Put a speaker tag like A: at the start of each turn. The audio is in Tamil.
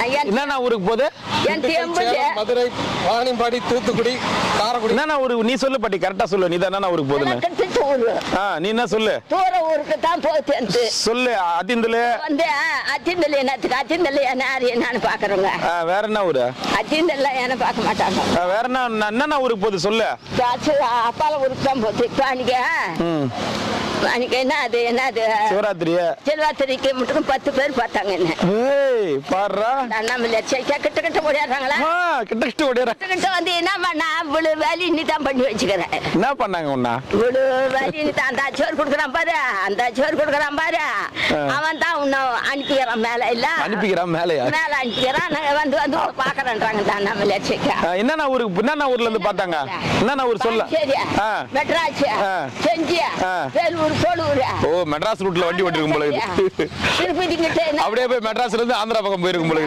A: என்னன்னா ஊருக்கு போகுது?
B: மதுரை, வாணியம்பாடி, தூத்துக்குடி, காரைக்குடி.
A: என்னன்னா ஊருக்கு நீ சொல்லு பாட்டி, கரெக்டா சொல்லு. நீ தான் என்ன ஊருக்கு போகுதுன்னு? நீ என்ன சொல்லு?
C: தூர ஊருக்கு தான் போகுது
A: சொல்லு. அதிந்தல
C: வந்து அத்திந்தல் என்னத்துக்கு? அத்திந்தல் என்னன்னு பாக்குறோங்க.
A: வேற என்ன ஊரு?
C: அத்திந்தல் என்ன பார்க்க மாட்டாங்க.
A: வேற என்ன ஊருக்கு போகுது சொல்லு.
C: அப்பால ஊருக்கு தான் போகுது. இப்ப அன்னைக்கு என்னது
A: சிவராத்திரியா?
C: சிவராத்திரிக்கு மட்டும் 10 பேர் பார்த்தாங்க என்ன.
A: பாடுறா
C: கிட்ட கிட்ட ஓடியாடுறாங்களா?
A: கிட்ட ஓடியாடுறாங்க.
C: கிட்ட வந்து என்ன பண்ணா இவ்வளவு வேலை நீ தான் பண்ணி வச்சுக்கிறேன்.
A: என்ன பண்ணாங்க உன்னா?
C: இவ்வளவு வேலை நீ தான் அந்த சோறு கொடுக்குறான் பாரு, அந்த சோறு கொடுக்குறான் பாரு, அவன் தான் உன்னை அனுப்பிக்கிறான் மேல. இல்ல
A: அனுப்பிக்கிறான் மேலையா?
C: மேல அனுப்பிக்கிறான். வந்து வந்து பாக்குறேன்றாங்க தான் நம்ம லட்சிக்கா.
A: என்னென்ன ஊருக்கு என்னென்ன ஊர்ல இருந்து பார்த்தாங்க? என்னென்ன ஊர் சொல்ல?
C: சரியா? மெட்ராஸ், செஞ்சி, வேலூர், சோலூர்.
A: மெட்ராஸ் ரூட்ல வண்டி ஓட்டிருக்கும் போல.
C: திருப்பதி கிட்ட
A: அப்படியே போய் மெட்ராஸ்ல இருந்து ஆந்திரா பக்கம் போயிருக்கும் போல.